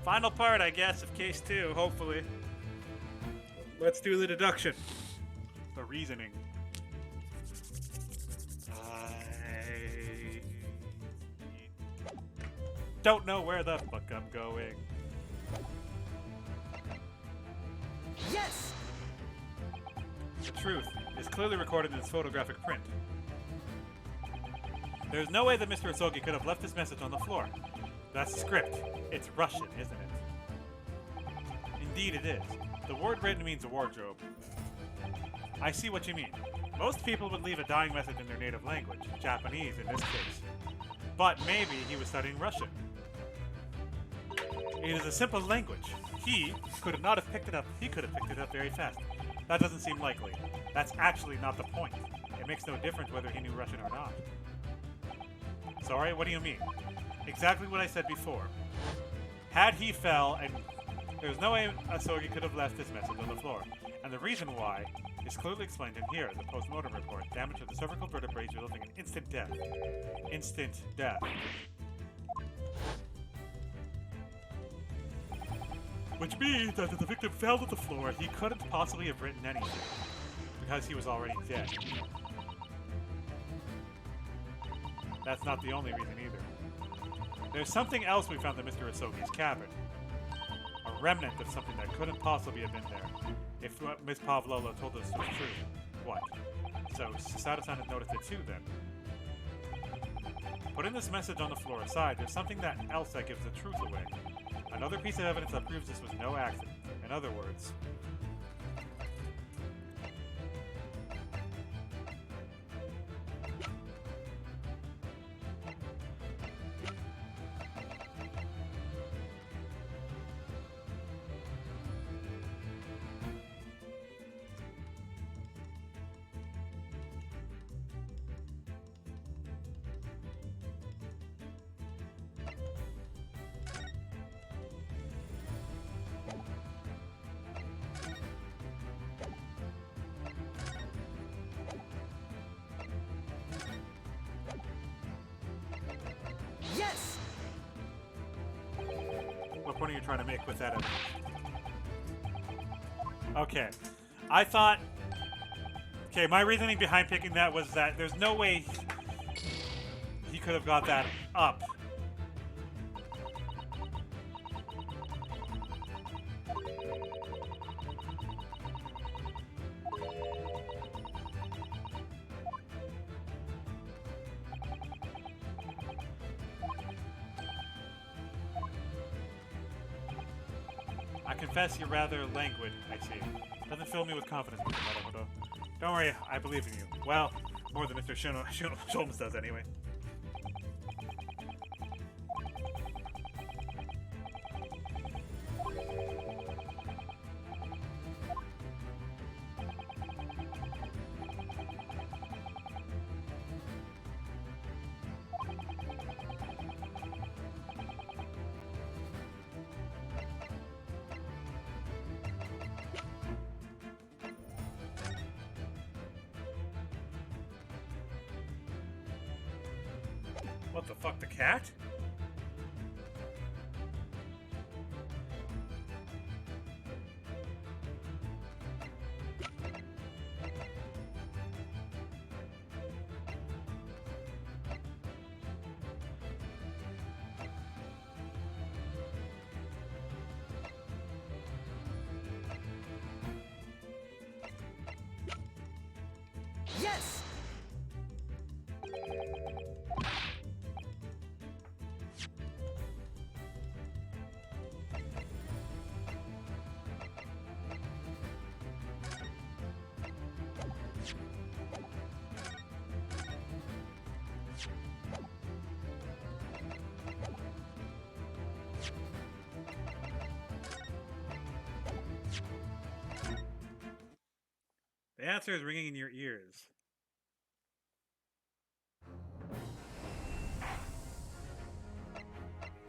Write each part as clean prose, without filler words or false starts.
Final part, I guess, of case 2, hopefully. Let's do the deduction. The reasoning. I don't know where the fuck I'm going. Yes! The truth is clearly recorded in its photographic print. There's no way that Mr. Asogi could have left this message on the floor. That's script. It's Russian, isn't it? Indeed it is. The word written means a wardrobe. I see what you mean. Most people would leave a dying message in their native language, Japanese in this case. But maybe he was studying Russian. It is a simple language. He could not have picked it up. He could have picked it up very fast. That doesn't seem likely. That's actually not the point. It makes no difference whether he knew Russian or not. Sorry, what do you mean? Exactly what I said before. Had he fell, and there's no way Asogi could have left this message on the floor. And the reason why is clearly explained in here, the post-mortem report. Damage to the cervical vertebrae resulting in instant death. Instant death. Which means that if the victim fell to the floor, he couldn't possibly have written anything, because he was already dead. That's not the only reason either. There's something else we found in Mr. Asogi's cabin. A remnant of something that couldn't possibly have been there. If what Miss Pavlova told us was true. What? So Sasada-san had noticed it too, then. Putting this message on the floor aside, there's something else that gives the truth away. Another piece of evidence that proves this was no accident. In other words... Yes! What point are you trying to make with that evidence? Okay. I thought... Okay, my reasoning behind picking that was that there's no way he could have got that up. I confess you're rather languid, I see. Doesn't fill me with confidence, Mr. Matamoto. Don't worry, I believe in you. Well, more than Mr. Sholmes does, anyway. What the fuck, the cat? Yes! The answer is ringing in your ears.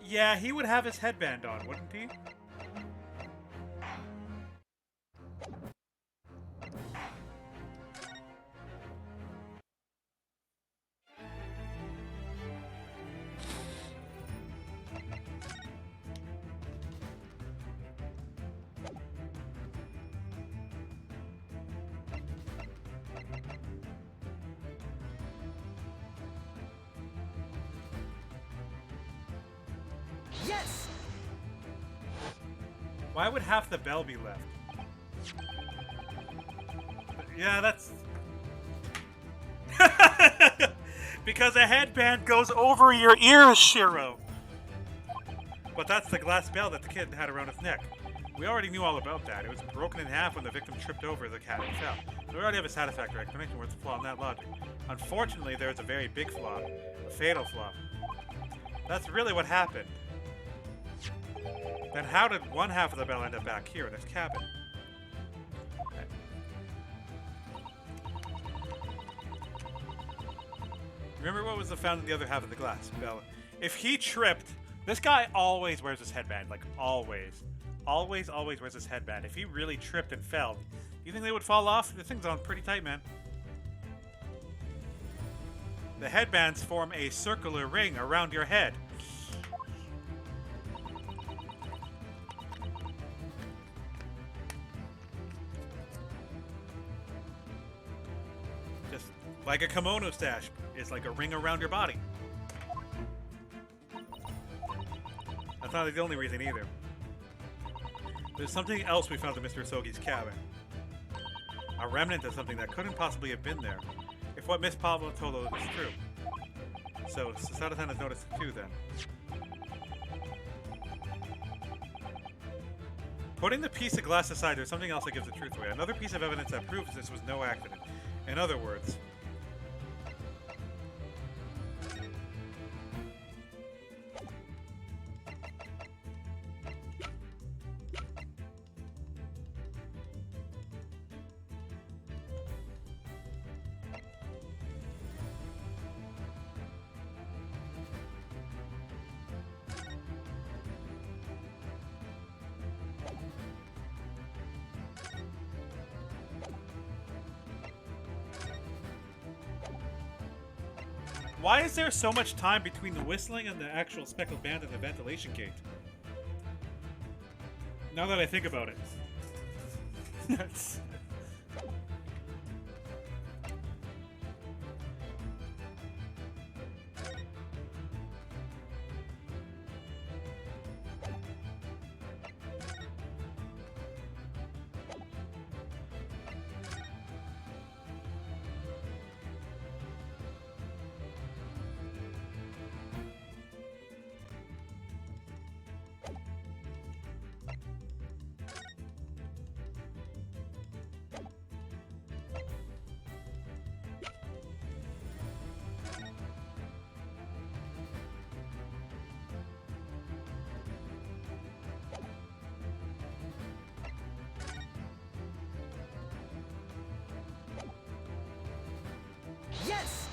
Yeah, he would have his headband on, wouldn't he? Why would half the bell be left? Yeah, that's... Because a headband goes over your ears, Shiro! But that's the glass bell that the kid had around his neck. We already knew all about that. It was broken in half when the victim tripped over the cat and fell. So we already have a satisfactory explanation. What's the flaw in that logic? Unfortunately, there's a very big flaw. A fatal flaw. That's really what happened. Then how did one half of the bell end up back here in this cabin? Remember what was found in the other half of the glass bell? If he tripped, this guy always wears his headband, like always. Always wears his headband. If he really tripped and fell, you think they would fall off? This thing's on pretty tight, man. The headbands form a circular ring around your head. Just like a kimono stash. It's like a ring around your body. That's not the only reason either. There's something else we found in Mr. Sogi's cabin. A remnant of something that couldn't possibly have been there. If what Miss Pablo told us is true. So, Sasada-san has noticed it too, then. Putting the piece of glass aside, there's something else that gives the truth away. Another piece of evidence that proves this was no accident. In other words... Why is there so much time between the whistling and the actual speckled band and the ventilation gate? Now that I think about it. That's... Yes!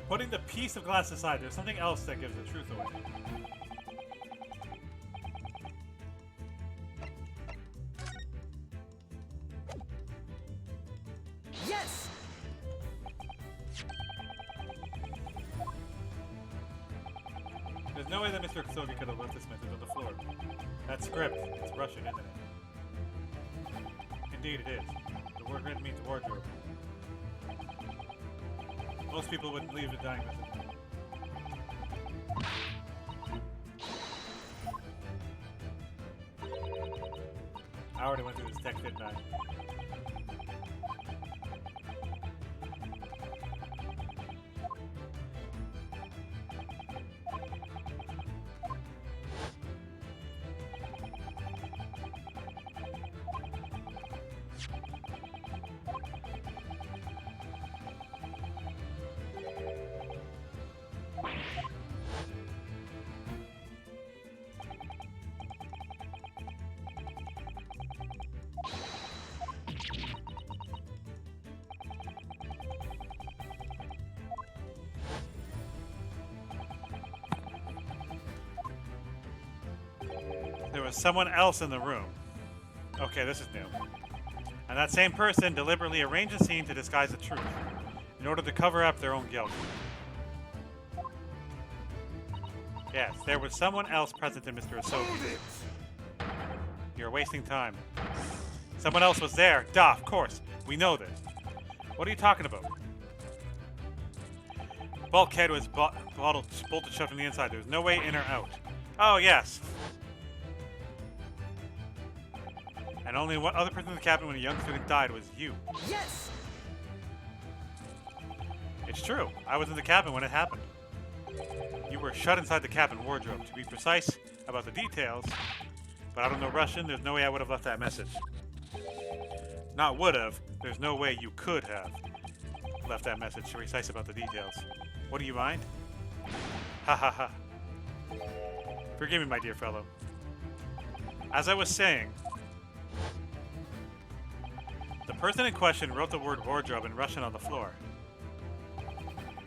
Putting the piece of glass aside, there's something else that gives the truth away. Yes! There's no way that Mr. Kosogi could have left this message on the floor. That script, it's Russian, isn't it? Indeed it is. The word written means wardrobe. Most people wouldn't leave a dying message. I already went through this text, didn't I? There was someone else in the room. Okay, this is new. And that same person deliberately arranged a scene to disguise the truth, in order to cover up their own guilt. Yes, there was someone else present in Mr. Asogi. You're wasting time. Someone else was there. Duh, of course. We know this. What are you talking about? Bulkhead was bolted shut from the inside. There was no way in or out. Oh, yes. And only one other person in the cabin when a young student died was you. Yes! It's true. I was in the cabin when it happened. You were shut inside the cabin wardrobe. To be precise about the details, but I don't know Russian. There's no way I would have left that message. Not would have. There's no way you could have left that message. To be precise about the details. What do you mind? Ha ha ha. Forgive me, my dear fellow. As I was saying, the person in question wrote the word wardrobe in Russian on the floor.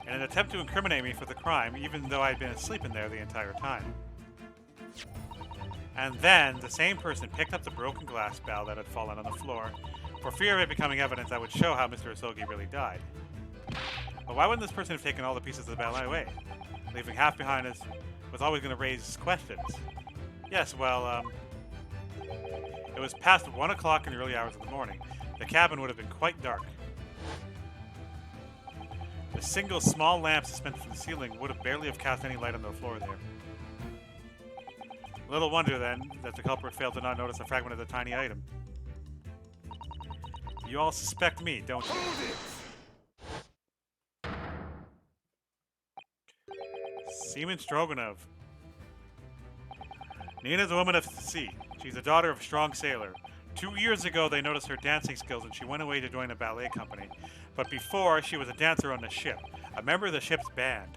In an attempt to incriminate me for the crime, even though I had been asleep in there the entire time. And then, the same person picked up the broken glass bell that had fallen on the floor, for fear of it becoming evidence that would show how Mr. Asogi really died. But why wouldn't this person have taken all the pieces of the bell away? Leaving half behind us was always going to raise questions. Yes, well, it was past 1 o'clock in the early hours of the morning. The cabin would have been quite dark. The single small lamp suspended from the ceiling would have barely have cast any light on the floor there. Little wonder, then, that the culprit failed to not notice a fragment of the tiny item. You all suspect me, don't you? Seaman Stroganov. Nina's a woman of the sea. She's the daughter of a strong sailor. 2 years ago, they noticed her dancing skills and she went away to join a ballet company. But before, she was a dancer on the ship, a member of the ship's band.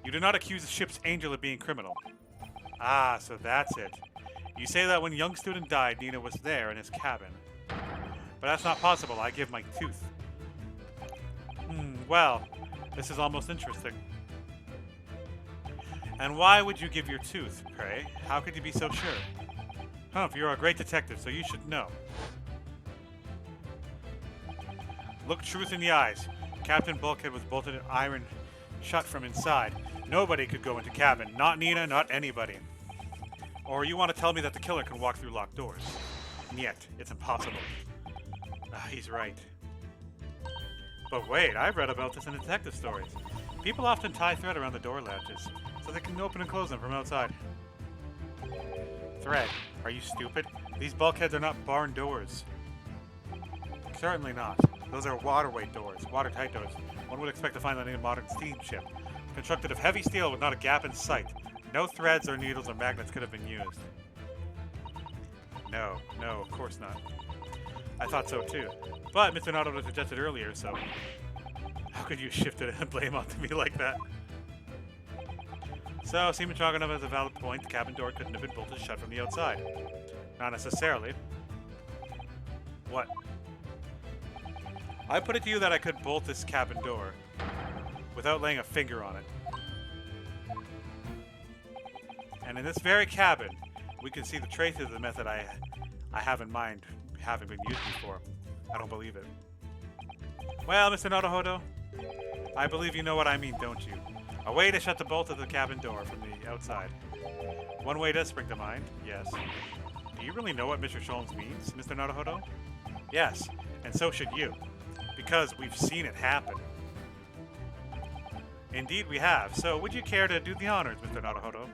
You do not accuse the ship's angel of being criminal. Ah, so that's it. You say that when a young student died, Nina was there in his cabin. But that's not possible. I give my tooth. Well, this is almost interesting. And why would you give your tooth, pray? How could you be so sure? Humph, you're a great detective, so you should know. Look truth in the eyes. Captain Bulkhead was bolted in iron shut from inside. Nobody could go into cabin. Not Nina, not anybody. Or you want to tell me that the killer can walk through locked doors? Yet, it's impossible. He's right. But wait, I've read about this in detective stories. People often tie thread around the door latches, so they can open and close them from outside. Thread? Are you stupid? These bulkheads are not barn doors. Certainly not. Those are waterweight doors, watertight doors. One would expect to find that in a modern steamship. Constructed of heavy steel with not a gap in sight. No threads or needles or magnets could have been used. No, of course not. I thought so too. But Mr. Naruto suggested earlier, so... How could you shift it and blame onto me like that? So, Seaman Choganov has a valid point. The cabin door couldn't have been bolted shut from the outside. Not necessarily. What? I put it to you that I could bolt this cabin door without laying a finger on it. And in this very cabin, we can see the traces of the method I have in mind having been used before. I don't believe it. Well, Mr. Naruhodo, I believe you know what I mean, don't you? A way to shut the bolt of the cabin door from the outside. One way does spring to mind, yes. Do you really know what Mr. Sholmes means, Mr. Naruhodo? Yes, and so should you. Because we've seen it happen. Indeed we have. So would you care to do the honors, Mr. Naruhodo?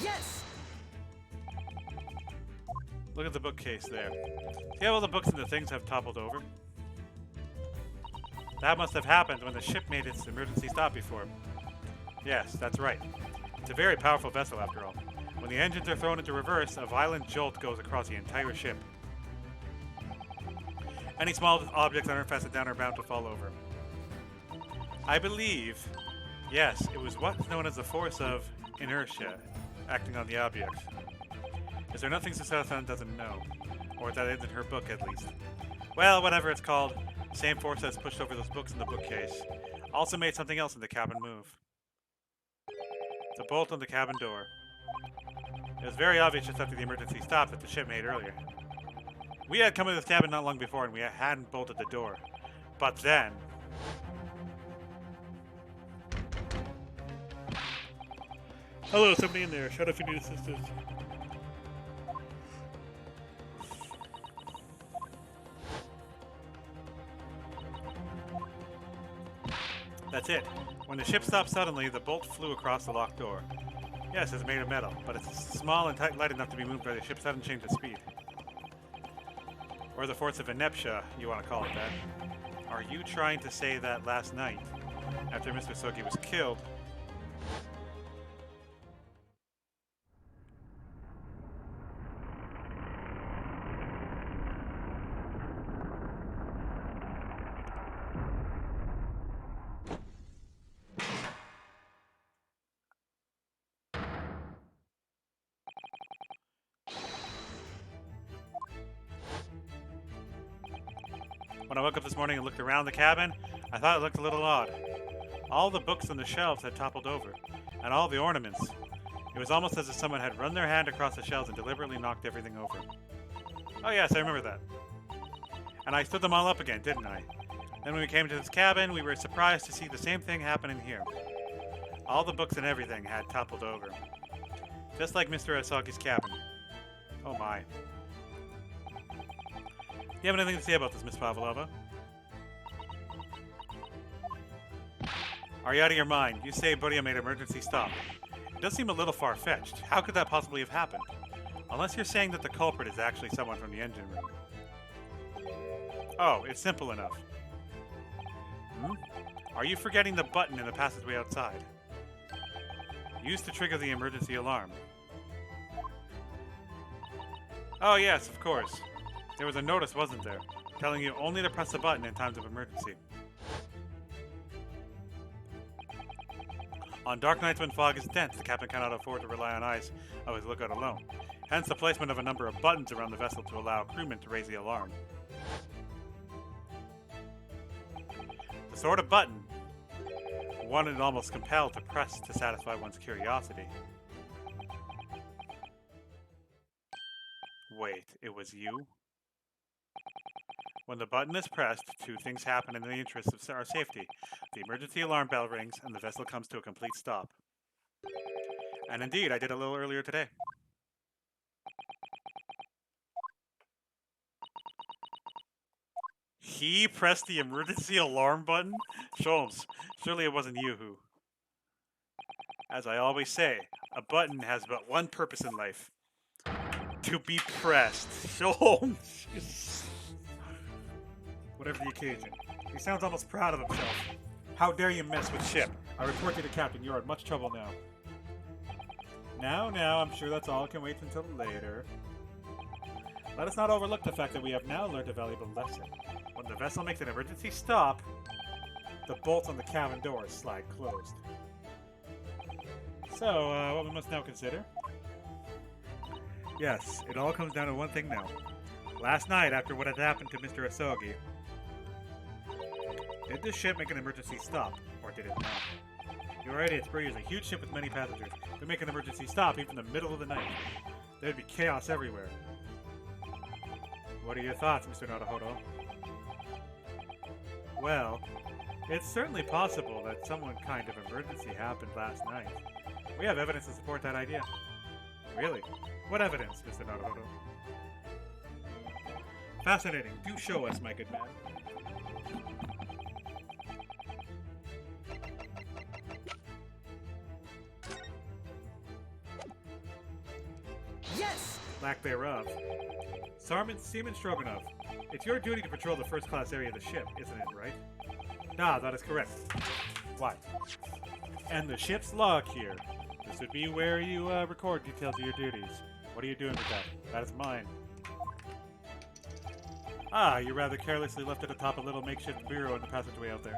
Yes! Look at the bookcase there. See how all the books and the things have toppled over? That must have happened when the ship made its emergency stop before. Yes, that's right. It's a very powerful vessel after all. When the engines are thrown into reverse, a violent jolt goes across the entire ship. Any small objects that aren't fastened down are bound to fall over. I believe, yes, it was what's known as the force of inertia acting on the objects. Is there nothing Susan doesn't know? Or that isn't her book, at least. Well, whatever it's called, the same force that's pushed over those books in the bookcase also made something else in the cabin move. The bolt on the cabin door. It was very obvious just after the emergency stop that the ship made earlier. We had come into this cabin not long before and we hadn't bolted the door. But then... Hello, somebody in there. Shut up if you need assistance. That's it. When the ship stopped suddenly, the bolt flew across the locked door. Yes, it's made of metal, but it's small and light enough to be moved by the ship's sudden change of speed. Or the force of inertia, you want to call it that. Are you trying to say that last night, after Mr. Sogi was killed... When I woke up this morning and looked around the cabin, I thought it looked a little odd. All the books on the shelves had toppled over, and all the ornaments. It was almost as if someone had run their hand across the shelves and deliberately knocked everything over. Oh yes, I remember that. And I stood them all up again, didn't I? Then when we came to this cabin, we were surprised to see the same thing happen in here. All the books and everything had toppled over. Just like Mr. Asagi's cabin. Oh my. Do you have anything to say about this, Miss Pavlova? Are you out of your mind? You say Buria made an emergency stop. It does seem a little far-fetched. How could that possibly have happened? Unless you're saying that the culprit is actually someone from the engine room. Oh, it's simple enough. Are you forgetting the button in the passageway outside? Used to trigger the emergency alarm. Oh yes, of course. There was a notice, wasn't there? Telling you only to press the button in times of emergency. On dark nights when fog is dense, the captain cannot afford to rely on eyes of his lookout alone. Hence the placement of a number of buttons around the vessel to allow crewmen to raise the alarm. The sort of button one is almost compelled to press to satisfy one's curiosity. Wait, it was you? When the button is pressed, two things happen in the interest of our safety. The emergency alarm bell rings, and the vessel comes to a complete stop. And indeed, I did a little earlier today. He pressed the emergency alarm button? Sholmes, surely it wasn't you who... As I always say, a button has but one purpose in life. To be pressed. Sholmes! Whatever the occasion. He sounds almost proud of himself. How dare you mess with ship? I report you to Captain. You are in much trouble now. Now, I'm sure that's all. Can wait until later. Let us not overlook the fact that we have now learned a valuable lesson. When the vessel makes an emergency stop, the bolts on the cabin doors slide closed. So, what we must now consider? Yes, it all comes down to one thing now. Last night, after what had happened to Mr. Asogi, did this ship make an emergency stop, or did it not? You're right, it's Buria is a huge ship with many passengers. They make an emergency stop even in the middle of the night. There'd be chaos everywhere. What are your thoughts, Mr. Naruhodo? Well, it's certainly possible that some kind of emergency happened last night. We have evidence to support that idea. Really? What evidence, Mr. Naruhodo? Fascinating. Do show us, my good man. Yes! Lack thereof. Seaman Stroganoff, it's your duty to patrol the first-class area of the ship, isn't it, right? Ah, that is correct. Why? And the ship's log here. This would be where you record details of your duties. What are you doing with that? That is mine. Ah, you rather carelessly left it atop a little makeshift bureau in the passageway out there.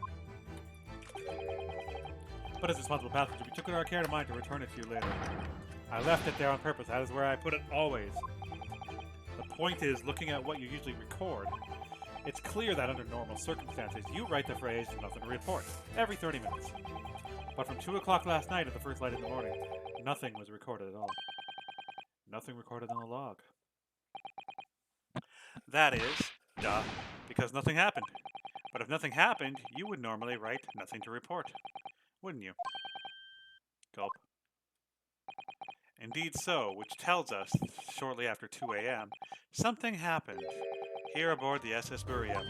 But as responsible passenger, we took our care to mind to return it to you later. I left it there on purpose. That is where I put it always. The point is, looking at what you usually record, it's clear that under normal circumstances, you write the phrase, nothing to report, every 30 minutes. But from 2 o'clock last night at the first light in the morning, nothing was recorded at all. Nothing recorded in the log. That is, duh, because nothing happened. But if nothing happened, you would normally write nothing to report, wouldn't you? Gulp. Indeed so, which tells us, shortly after 2 a.m., something happened here aboard the SS Buriam.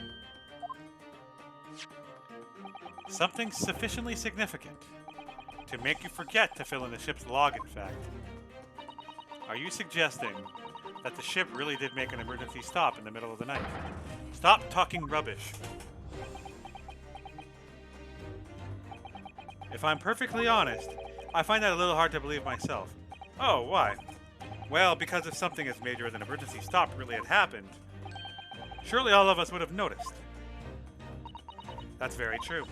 Something sufficiently significant to make you forget to fill in the ship's log, in fact. Are you suggesting that the ship really did make an emergency stop in the middle of the night? Stop talking rubbish. If I'm perfectly honest, I find that a little hard to believe myself. Oh, why? Well, because if something as major as an emergency stop really had happened, surely all of us would have noticed. That's very true.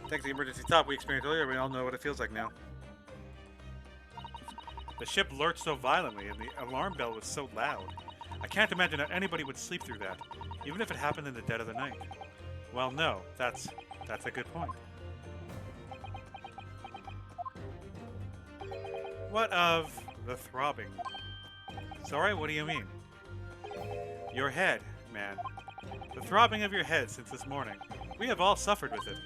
Thanks to the emergency stop we experienced earlier, we all know what it feels like now. The ship lurched so violently and the alarm bell was so loud. I can't imagine that anybody would sleep through that, even if it happened in the dead of the night. Well, no, that's a good point. What of the throbbing? Sorry, what do you mean? Your head, man. The throbbing of your head since this morning. We have all suffered with it.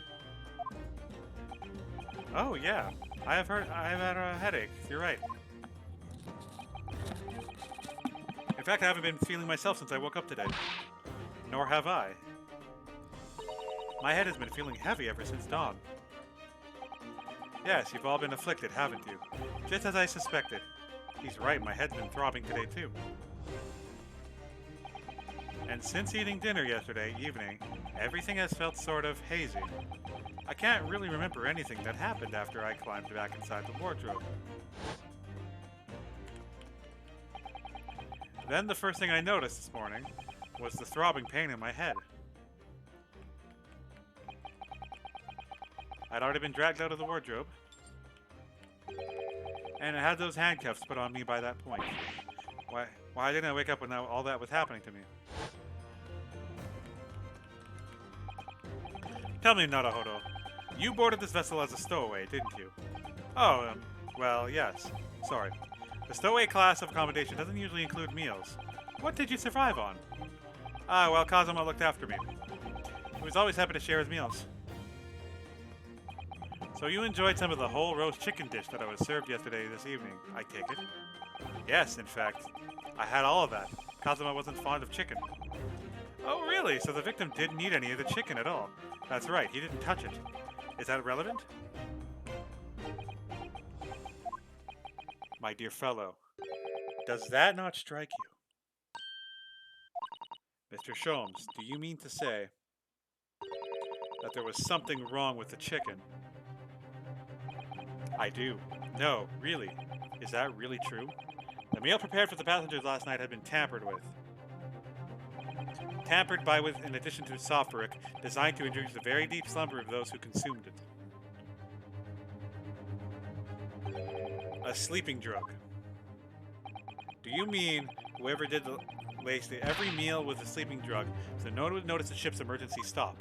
Oh, yeah. I have had a headache. You're right. In fact, I haven't been feeling myself since I woke up today. Nor have I. My head has been feeling heavy ever since dawn. Yes, you've all been afflicted, haven't you? Just as I suspected. He's right, my head's been throbbing today too. And since eating dinner yesterday evening, everything has felt sort of hazy. I can't really remember anything that happened after I climbed back inside the wardrobe. Then the first thing I noticed this morning was the throbbing pain in my head. I'd already been dragged out of the wardrobe, and I had those handcuffs put on me by that point. Why didn't I wake up when all that was happening to me? Tell me, Naruhodo, you boarded this vessel as a stowaway, didn't you? Oh, well, yes. Sorry. The stowaway class of accommodation doesn't usually include meals. What did you survive on? Ah, well, Kazuma looked after me. He was always happy to share his meals. So you enjoyed some of the whole roast chicken dish that I was served yesterday this evening, I take it? Yes, in fact. I had all of that. Kazuma wasn't fond of chicken. Oh, really? So the victim didn't eat any of the chicken at all. That's right, he didn't touch it. Is that relevant? My dear fellow, does that not strike you? Mr. Sholmes, do you mean to say that there was something wrong with the chicken? I do. No, really. Is that really true? The meal prepared for the passengers last night had been tampered with. Tampered by with, in addition to sulfuric, designed to induce the very deep slumber of those who consumed it. A sleeping drug. Do you mean whoever did laced every meal with a sleeping drug so no one would notice the ship's emergency stop?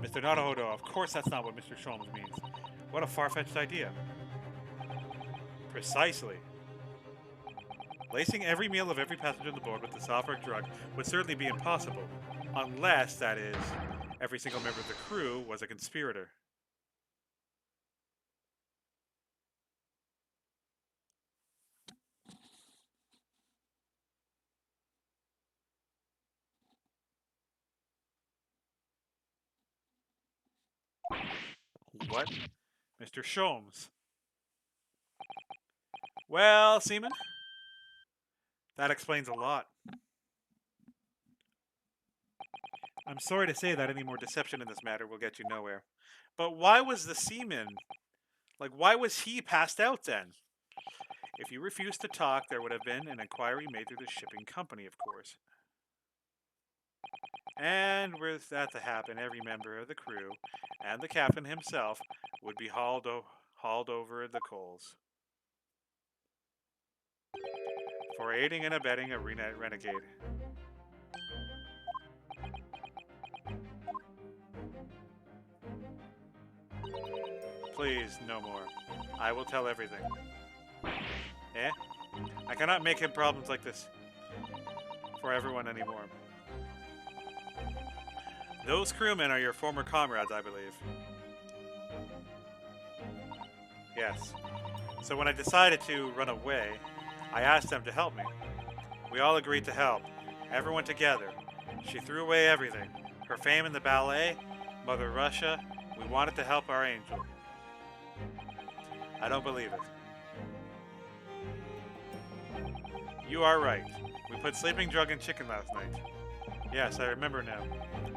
Mr. Naruhodo, of course that's not what Mr. Sholmes means. What a far-fetched idea. Precisely. Lacing every meal of every passenger on the board with the sulfuric drug would certainly be impossible, unless, that is, every single member of the crew was a conspirator. What? Mr. Sholmes. Well, Seaman, that explains a lot. I'm sorry to say that any more deception in this matter will get you nowhere. But why was the seaman Like, why was he passed out then? If you refused to talk, there would have been an inquiry made through the shipping company, of course. And were that to happen, every member of the crew and the captain himself would be hauled over the coals for aiding and abetting a renegade. Please, no more. I will tell everything. Eh? I cannot make him problems like this for everyone anymore. Those crewmen are your former comrades, I believe. Yes. So when I decided to run away, I asked them to help me. We all agreed to help. Everyone together. She threw away everything. Her fame in the ballet, Mother Russia. We wanted to help our angel. I don't believe it. You are right. We put sleeping drug in chicken last night. Yes, I remember now.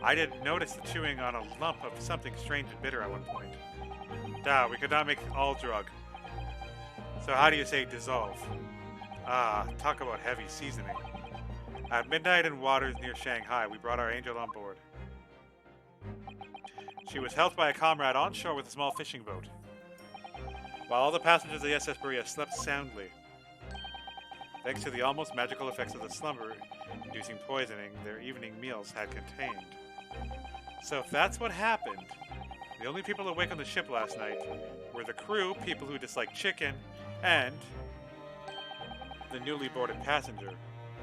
I did notice the chewing on a lump of something strange and bitter at one point. We could not make all drug. So how do you say dissolve? Ah, talk about heavy seasoning. At midnight in waters near Shanghai, we brought our angel on board. She was helped by a comrade on shore with a small fishing boat. While all the passengers of the SS Berea slept soundly, thanks to the almost magical effects of the slumber-inducing poisoning their evening meals had contained. So if that's what happened, the only people awake on the ship last night were the crew, people who dislike chicken, and the newly boarded passenger,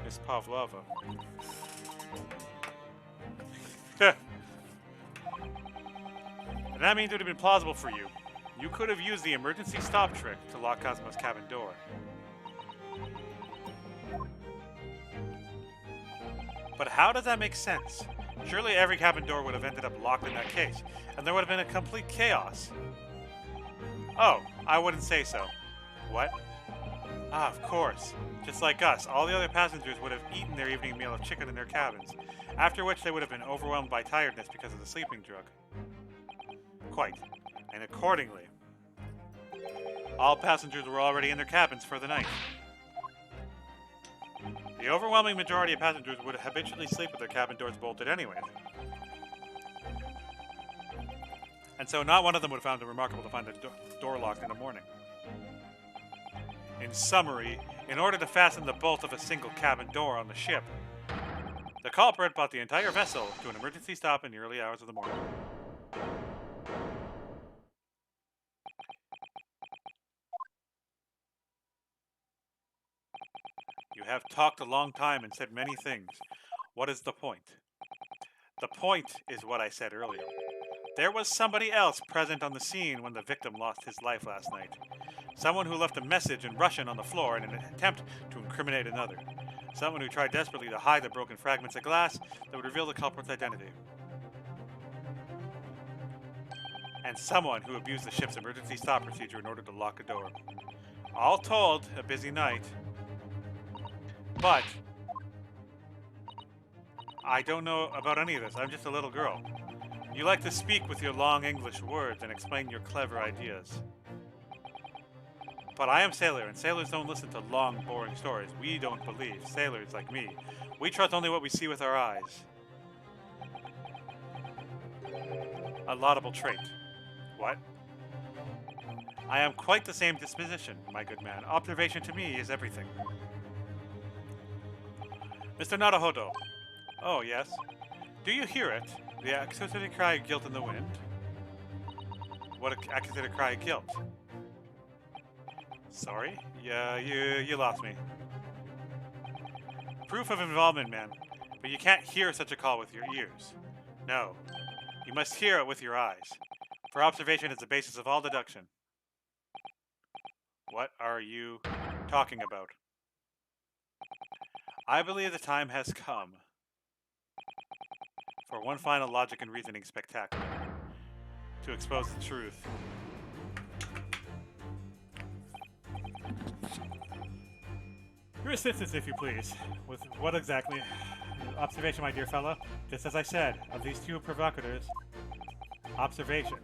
Miss Pavlova. And that means it would have been plausible for you. You could have used the emergency stop trick to lock Cosmo's cabin door. But how does that make sense? Surely every cabin door would have ended up locked in that case, and there would have been a complete chaos. Oh, I wouldn't say so. What? Ah, of course. Just like us, all the other passengers would have eaten their evening meal of chicken in their cabins, after which they would have been overwhelmed by tiredness because of the sleeping drug. Quite. And accordingly, all passengers were already in their cabins for the night. The overwhelming majority of passengers would habitually sleep with their cabin doors bolted anyway. And so not one of them would have found it remarkable to find the door locked in the morning. In summary, in order to fasten the bolt of a single cabin door on the ship, the culprit brought the entire vessel to an emergency stop in the early hours of the morning. You have talked a long time and said many things. What is the point? The point is what I said earlier. There was somebody else present on the scene when the victim lost his life last night. Someone who left a message in Russian on the floor in an attempt to incriminate another. Someone who tried desperately to hide the broken fragments of glass that would reveal the culprit's identity. And someone who abused the ship's emergency stop procedure in order to lock a door. All told, a busy night. But I don't know about any of this. I'm just a little girl. You like to speak with your long English words and explain your clever ideas. But I am sailor, and sailors don't listen to long, boring stories. We don't believe. Sailors like me. We trust only what we see with our eyes. A laudable trait. What? I am quite the same disposition, my good man. Observation to me is everything. Mr. Naruhodo. Oh, yes. Do you hear it? The accusated cry of guilt in the wind? What accusated cry of guilt? Sorry? Yeah, you lost me. Proof of involvement, man. But you can't hear such a call with your ears. No. You must hear it with your eyes. For observation is the basis of all deduction. What are you talking about? I believe the time has come for one final logic and reasoning spectacular to expose the truth. Your assistance, if you please. With what exactly? Observation, my dear fellow. Just as I said, of these two provocateurs, observation.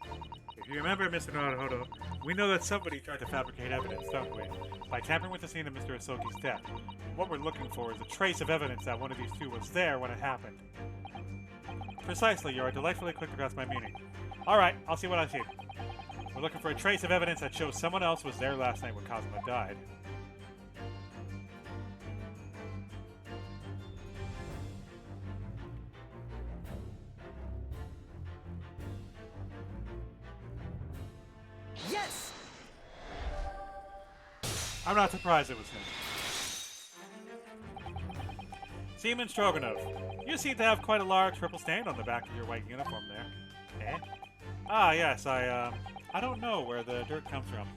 They If you remember, Mr. Naruhodo, we know that somebody tried to fabricate evidence, don't we? By tampering with the scene of Mr. Asoki's death. What we're looking for is a trace of evidence that one of these two was there when it happened. Precisely, you are delightfully quick to grasp my meaning. Alright, I'll see what I see. We're looking for a trace of evidence that shows someone else was there last night when Kazuma died. Yes! I'm not surprised it was him. Seaman Stroganoff, you seem to have quite a large purple stain on the back of your white uniform there. Eh? Ah, yes, I don't know where the dirt comes from.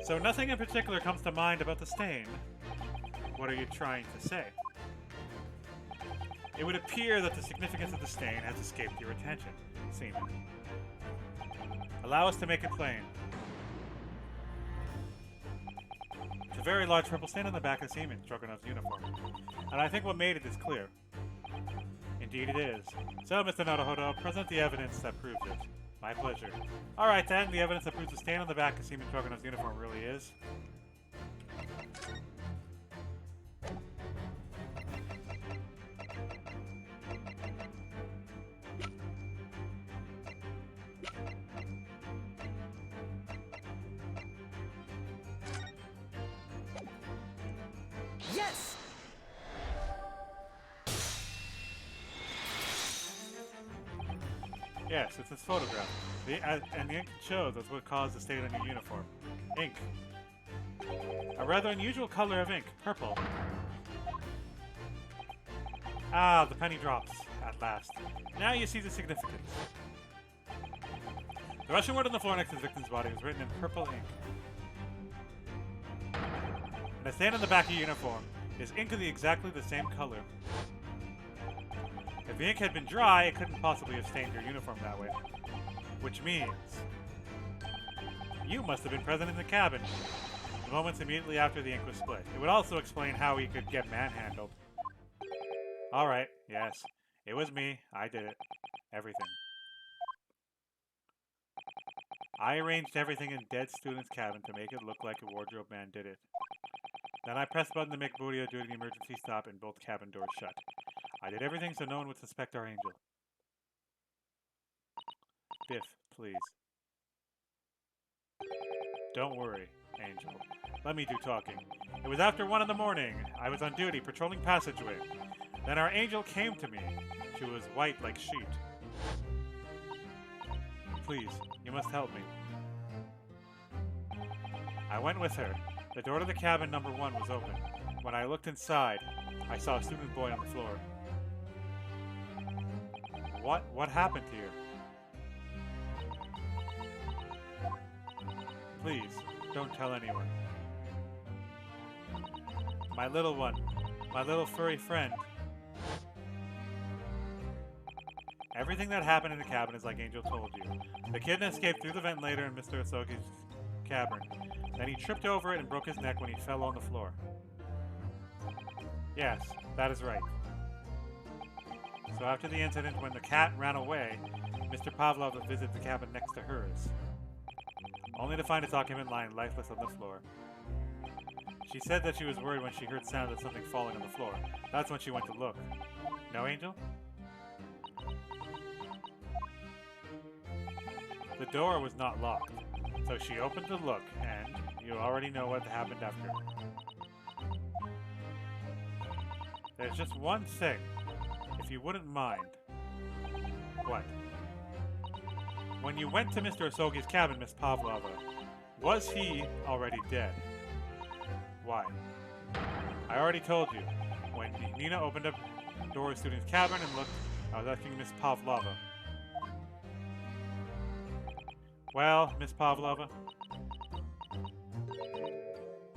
So nothing in particular comes to mind about the stain. What are you trying to say? It would appear that the significance of the stain has escaped your attention, Seaman. Allow us to make it plain. It's a very large purple stain on the back of Seaman Stroganoff's uniform. And I think what made it is clear. Indeed it is. So, Mr. Naruhodo, present the evidence that proves it. My pleasure. Alright then, the evidence that proves the stain on the back of Seaman Stroganoff's uniform really is... Yes! Yes, it's this photograph. And the ink it shows that's what caused the stain on your uniform. Ink. A rather unusual color of ink. Purple. Ah, the penny drops. At last. Now you see the significance. The Russian word on the floor next to the victim's body was written in purple ink. And the stain on the back of your uniform is ink of exactly the same color. If the ink had been dry, it couldn't possibly have stained your uniform that way. Which means... you must have been present in the cabin, the moments immediately after the ink was split. It would also explain how he could get manhandled. Alright, yes. It was me. I did it. Everything. I arranged everything in Dead Student's cabin to make it look like a wardrobe man did it. Then I pressed the button to make Burio do the emergency stop and both cabin doors shut. I did everything so no one would suspect our angel. Biff, please. Don't worry, Angel. Let me do talking. It was after 1 in the morning. I was on duty, patrolling passageway. Then our angel came to me. She was white like sheet. Please, you must help me. I went with her. The door to the cabin number 1 was open. When I looked inside, I saw a student boy on the floor. What happened to you? Please, don't tell anyone. My little one, my little furry friend. Everything that happened in the cabin is like Angel told you. The kitten escaped through the ventilator in Mr. Asoki's cabin. Then he tripped over it and broke his neck when he fell on the floor. Yes, that is right. So after the incident when the cat ran away, Mr. Pavlov visited the cabin next to hers, only to find its occupant lying lifeless on the floor. She said that she was worried when she heard sound of something falling on the floor. That's when she went to look. No, Angel? The door was not locked, so she opened to look, and you already know what happened after. There's just one thing, if you wouldn't mind. What? When you went to Mr. Asogi's cabin, Miss Pavlova, was he already dead? Why? I already told you. When Nina opened up the door of the student's cabin and looked, I was asking Miss Pavlova. Well, Miss Pavlova?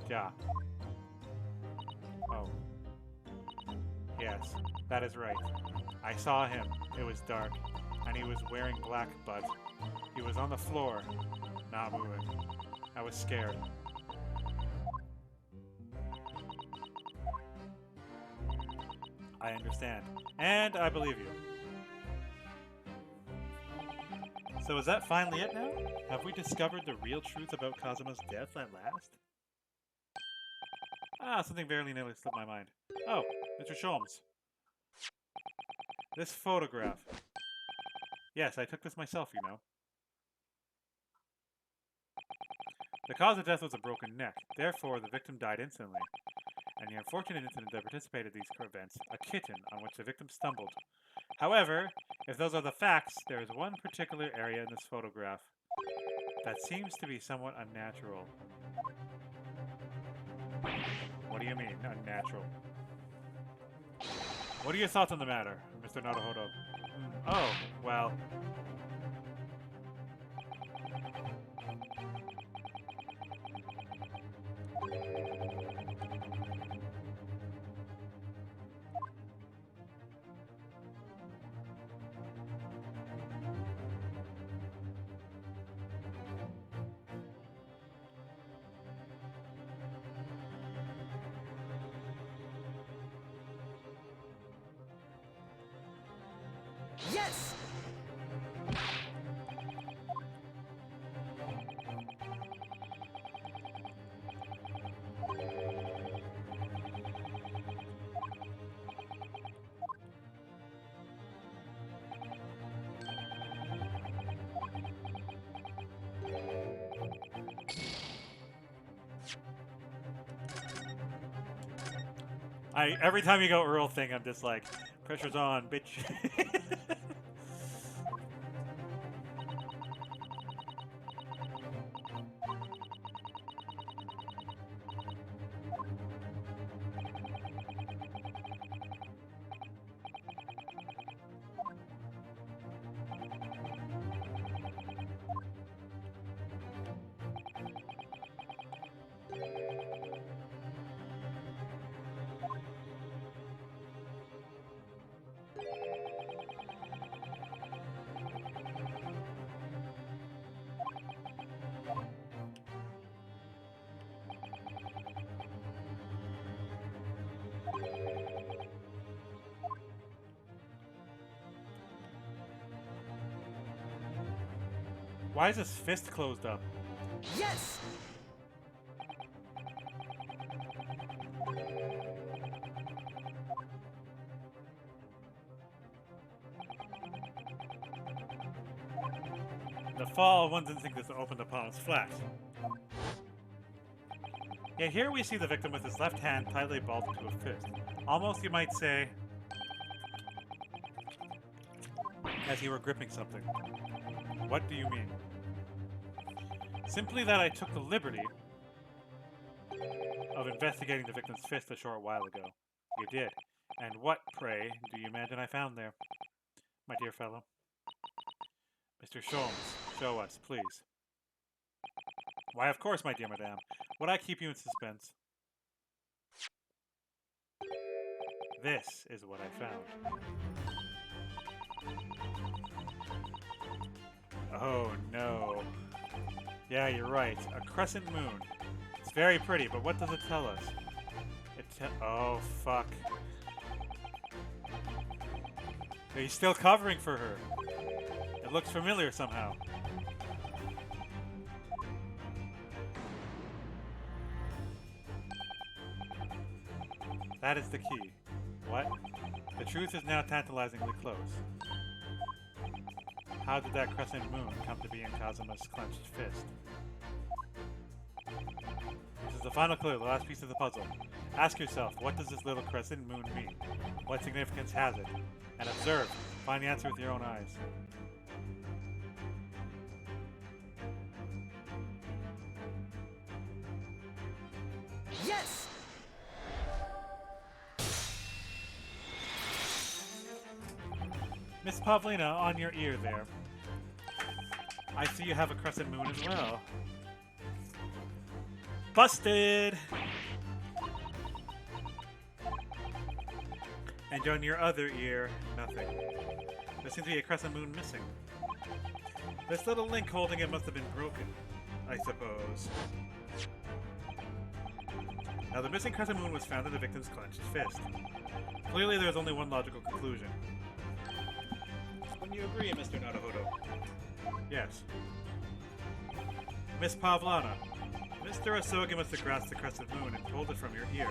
Yeah. Oh. Yes, that is right. I saw him. It was dark, and he was wearing black, but he was on the floor, not moving. I was scared. I understand, and I believe you. So is that finally it now? Have we discovered the real truth about Kazuma's death at last? Ah, something very nearly slipped my mind. Oh, Mr. Sholmes. This photograph. Yes, I took this myself, you know. The cause of death was a broken neck. Therefore, the victim died instantly. And the unfortunate incident that participated in these events, a kitten on which the victim stumbled. However, if those are the facts, there is one particular area in this photograph that seems to be somewhat unnatural. What do you mean, unnatural? What are your thoughts on the matter, Mr. Naruhodo? Oh, well... Yes! Every time you go Earl thing, I'm just like, pressure's on, bitch. Why is his fist closed up? Yes! The fall, one's instinct is to open the palms flat. Yet here we see the victim with his left hand tightly balled into a fist. Almost, you might say, as he were gripping something. What do you mean? Simply that I took the liberty of investigating the victim's fist a short while ago. You did. And what, pray, do you imagine I found there? My dear fellow. Mr. Sholmes, show us, please. Why, of course, my dear madame. Would I keep you in suspense? This is what I found. Oh, no. Yeah, you're right. A crescent moon. It's very pretty, but what does it tell us? Oh, fuck. He's still covering for her. It looks familiar somehow. That is the key. What? The truth is now tantalizingly close. How did that crescent moon come to be in Kazuma's clenched fist? This is the final clue, the last piece of the puzzle. Ask yourself, what does this little crescent moon mean? What significance has it? And observe. Find the answer with your own eyes. Yes! Miss Pavlina, on your ear there. I see you have a crescent moon as well. Busted! And on your other ear, nothing. There seems to be a crescent moon missing. This little link holding it must have been broken, I suppose. Now, the missing crescent moon was found in the victim's clenched fist. Clearly, there is only one logical conclusion. Wouldn't you agree, Mr. Naruhodo? Yes. Miss Pavlana, Mr. Asogi must have grasped the crescent moon and pulled it from your ear.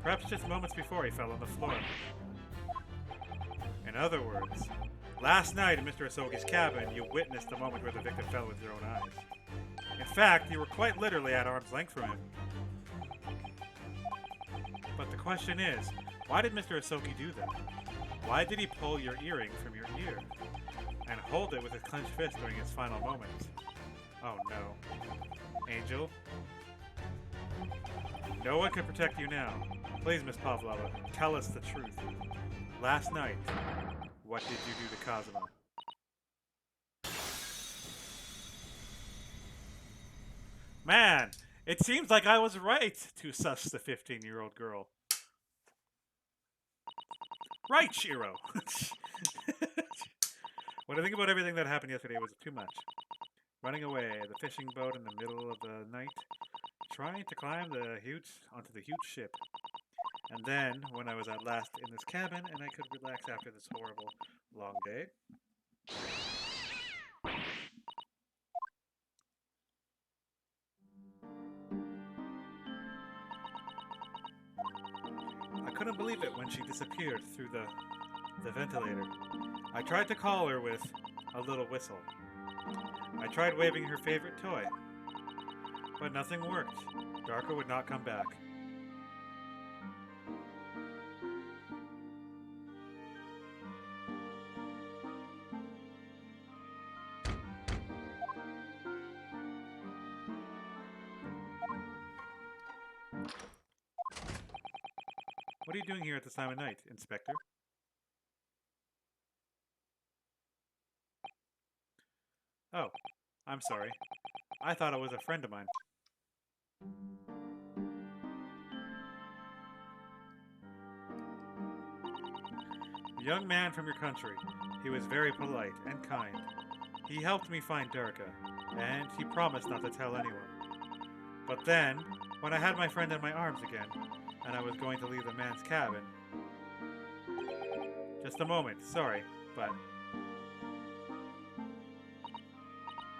Perhaps just moments before he fell on the floor. In other words, last night in Mr. Asogi's cabin, you witnessed the moment where the victim fell with your own eyes. In fact, you were quite literally at arm's length from him. But the question is, why did Mr. Asogi do that? Why did he pull your earring from your ear and hold it with his clenched fist during his final moments? Oh no. Angel? No one can protect you now. Please, Miss Pavlova, tell us the truth. Last night, what did you do to Kazuma? Man, it seems like I was right to suss the 15-year-old girl. Right, Shiro! What I think about everything that happened yesterday was too much. Running away, the fishing boat in the middle of the night, trying to climb onto the huge ship. And then, when I was at last in this cabin and I could relax after this horrible, long day. I couldn't believe it when she disappeared through the ventilator. I tried to call her with a little whistle. I tried waving her favorite toy. But nothing worked. Darko would not come back. What are you doing here at this time of night, Inspector? Oh, I'm sorry. I thought it was a friend of mine. A young man from your country. He was very polite and kind. He helped me find Durga, and he promised not to tell anyone. But then, when I had my friend in my arms again, and I was going to leave the man's cabin... Just a moment, sorry, but...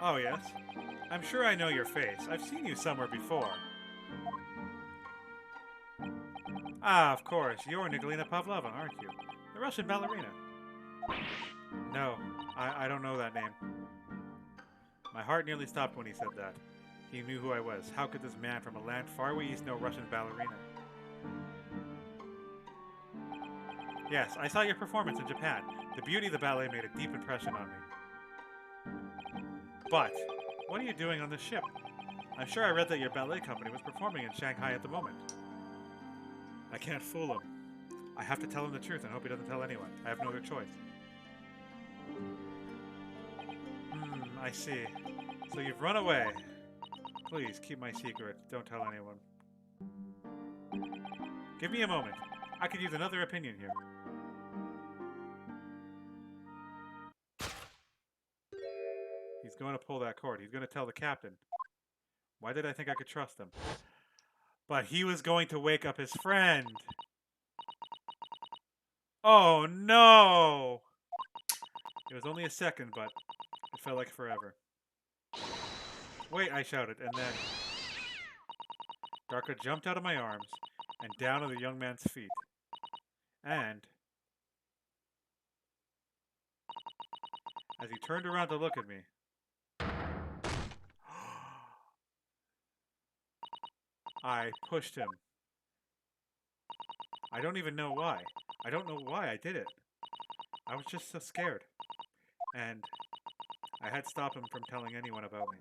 Oh, yes? I'm sure I know your face. I've seen you somewhere before. Ah, of course. You're Nikolina Pavlova, aren't you? The Russian ballerina. No, I don't know that name. My heart nearly stopped when he said that. He knew who I was. How could this man from a land far away east know Russian ballerina? Yes, I saw your performance in Japan. The beauty of the ballet made a deep impression on me. But, what are you doing on this ship? I'm sure I read that your ballet company was performing in Shanghai at the moment. I can't fool him. I have to tell him the truth and hope he doesn't tell anyone. I have no other choice. I see. So you've run away. Please, keep my secret. Don't tell anyone. Give me a moment. I could use another opinion here. He's going to pull that cord. He's going to tell the captain. Why did I think I could trust him? But he was going to wake up his friend. Oh no! It was only a second, but it felt like forever. Wait, I shouted, and then... Darko jumped out of my arms and down to the young man's feet. And... as he turned around to look at me... I pushed him. I don't even know why. I don't know why I did it. I was just so scared. And I had to stop him from telling anyone about me.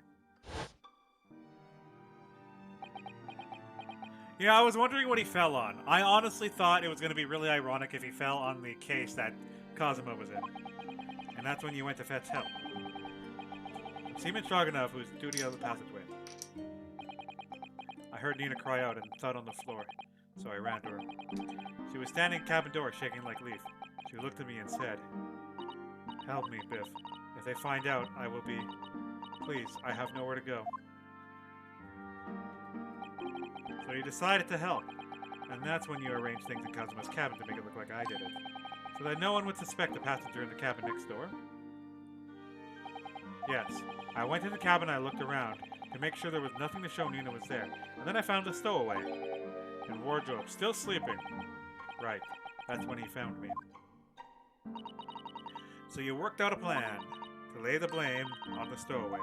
You know, I was wondering what he fell on. I honestly thought it was going to be really ironic if he fell on the case that Kazuma was in. And that's when you went to fetch help. Seaman Stroganov, who's duty on the passageway. I heard Nina cry out and thud on the floor, so I ran to her. She was standing at the cabin door, shaking like a leaf. She looked at me and said, "Help me, Biff. If they find out, I will be... Please, I have nowhere to go." So you decided to help, and that's when you arranged things in Kazuma's cabin to make it look like I did it, so that no one would suspect the passenger in the cabin next door. Yes. I went to the cabin and I looked around to make sure there was nothing to show Nina was there. And then I found the stowaway. And wardrobe, still sleeping. Right. That's when he found me. So you worked out a plan to lay the blame on the stowaway.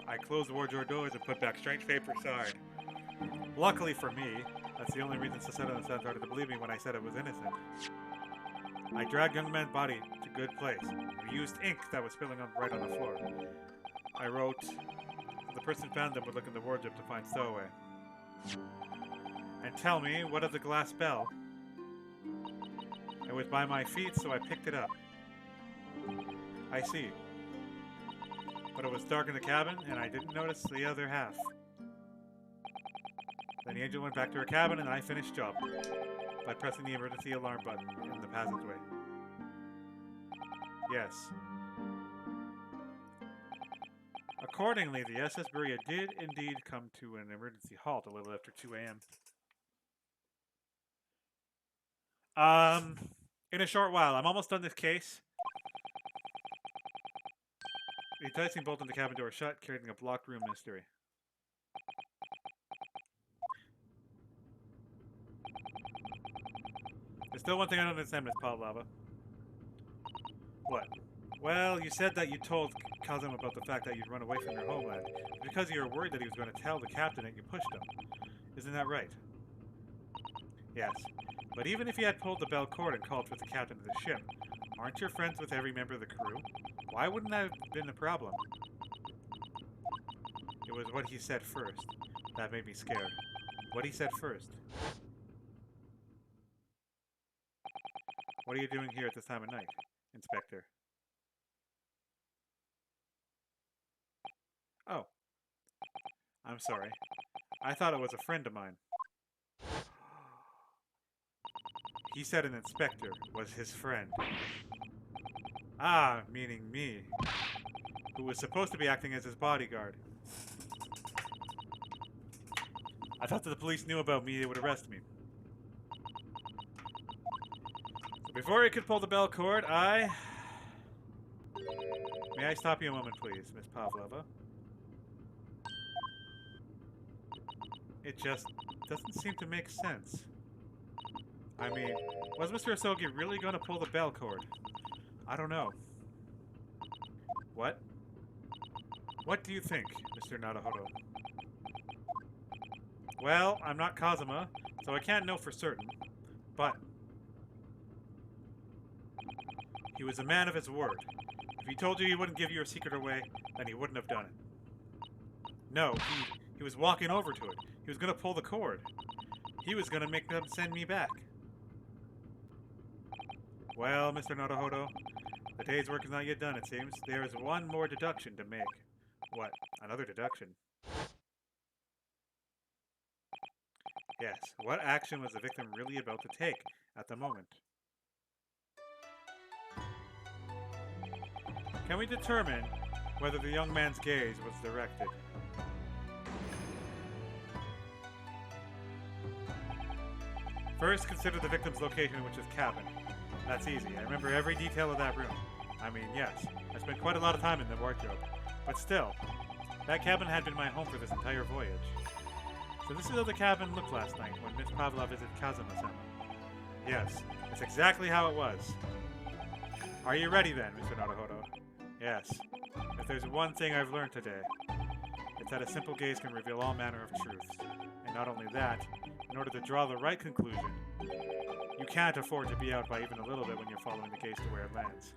I closed the wardrobe doors and put back strange paper side. Luckily for me, that's the only reason Sasetta and Sen started to believe me when I said I was innocent. I dragged young man's body to a good place. We used ink that was spilling right on the floor. I wrote, the person found them would look in the wardrobe to find stowaway. And tell me, what of the glass bell? It was by my feet, so I picked it up. I see. But it was dark in the cabin, and I didn't notice the other half. Then the angel went back to her cabin, and I finished job by pressing the emergency alarm button in the passageway. Yes. Accordingly, the SS Berea did indeed come to an emergency halt a little after 2 a.m. In a short while, I'm almost done this case. The enticing bolt in the cabin door shut, creating a blocked room mystery. There's still one thing I don't understand, Miss Pavlova. What? Well, you said that you told Kazum about the fact that you'd run away from your homeland because you were worried that he was going to tell the captain that you pushed him. Isn't that right? Yes. But even if you had pulled the bell cord and called for the captain of the ship, aren't you friends with every member of the crew? Why wouldn't that have been a problem? It was what he said first that made me scared. What he said first. What are you doing here at this time of night, Inspector? Oh. I'm sorry. I thought it was a friend of mine. He said an inspector was his friend. Ah, meaning me, who was supposed to be acting as his bodyguard. I thought that the police knew about me, they would arrest me. So before he could pull the bell cord, May I stop you a moment, please, Miss Pavlova? It just doesn't seem to make sense. I mean, was Mr. Asogi really going to pull the bell cord? I don't know. What? What do you think, Mr. Naruhodo? Well, I'm not Kazuma, so I can't know for certain, but he was a man of his word. If he told you he wouldn't give your secret away, then he wouldn't have done it. No, he was walking over to it. He was going to pull the cord. He was going to make them send me back. Well, Mr. Naruhodo, the day's work is not yet done, it seems. There is one more deduction to make. What? Another deduction? Yes. What action was the victim really about to take at the moment? Can we determine whether the young man's gaze was directed? First, consider the victim's location, which is cabin. That's easy. I remember every detail of that room. I mean, yes, I spent quite a lot of time in the wardrobe. But still, that cabin had been my home for this entire voyage. So this is how the cabin looked last night when Miss Pavlova visited Kazuma-sama. Yes, it's exactly how it was. Are you ready then, Mr. Naruhodo? Yes. If there's one thing I've learned today, it's that a simple gaze can reveal all manner of truths. And not only that, in order to draw the right conclusion, you can't afford to be out by even a little bit when you're following the gaze to where it lands.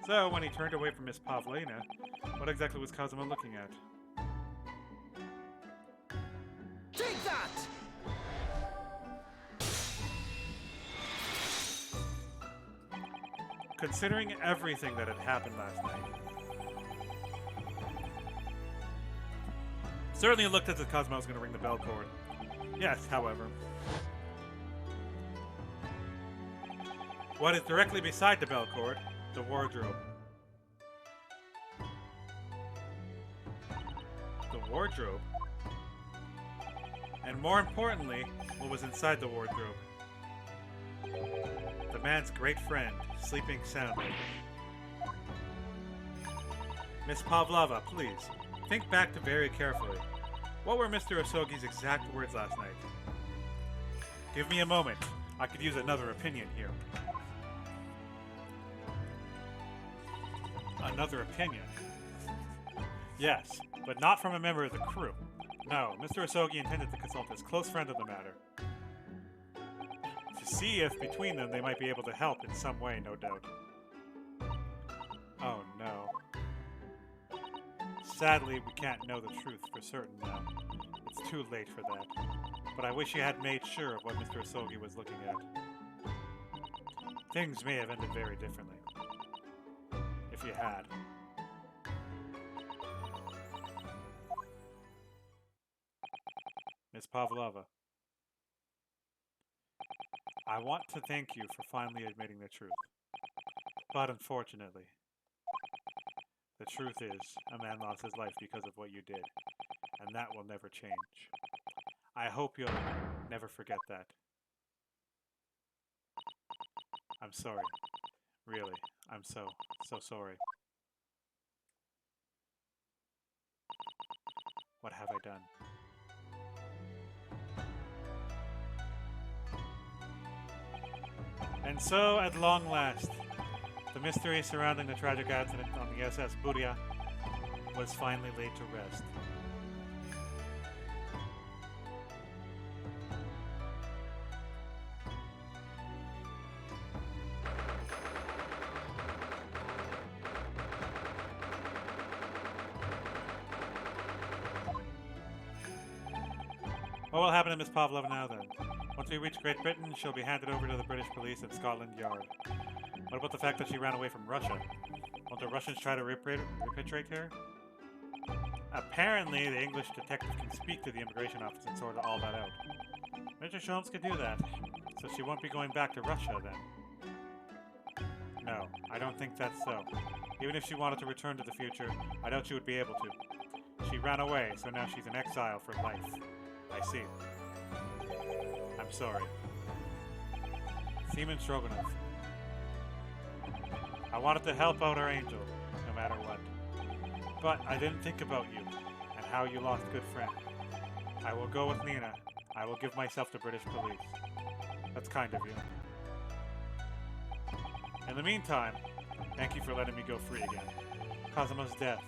So, when he turned away from Miss Pavlina, what exactly was Kazuma looking at? Take that! Considering everything that had happened last night, certainly it looked as if Kazuma was going to ring the bell cord. Yes, however. What is directly beside the bell cord? The wardrobe. The wardrobe? And more importantly, what was inside the wardrobe? The man's great friend, sleeping soundly. Miss Pavlova, please, think back to very carefully. What were Mr. Osogi's exact words last night? Give me a moment. I could use another opinion here. Another opinion? Yes, but not from a member of the crew. No, Mr. Osogi intended to consult his close friend on the matter. To see if, between them, they might be able to help in some way, no doubt. Oh no. Sadly, we can't know the truth for certain now. It's too late for that. But I wish you had made sure of what Mr. Osogi was looking at. Things may have ended very differently. If you had. Miss Pavlova. I want to thank you for finally admitting the truth. But unfortunately, the truth is, a man lost his life because of what you did, and that will never change. I hope you'll never forget that. I'm sorry. Really, I'm so sorry. What have I done? And so, at long last, the mystery surrounding the tragic accident on the SS Buria was finally laid to rest. What will happen to Miss Pavlova now, then? Once we reach Great Britain, she'll be handed over to the British police at Scotland Yard. What about the fact that she ran away from Russia? Won't the Russians try to repatriate her? Apparently, the English detective can speak to the immigration office and sort all that out. Mr. Sholmes could do that, so she won't be going back to Russia, then. No, I don't think that's so. Even if she wanted to return to the future, I doubt she would be able to. She ran away, so now she's in exile for life. I see. I'm sorry. Seaman Stroganov. I wanted to help out our angel, no matter what. But I didn't think about you, and how you lost a good friend. I will go with Nina. I will give myself to British police. That's kind of you. In the meantime, thank you for letting me go free again. Cosimo's death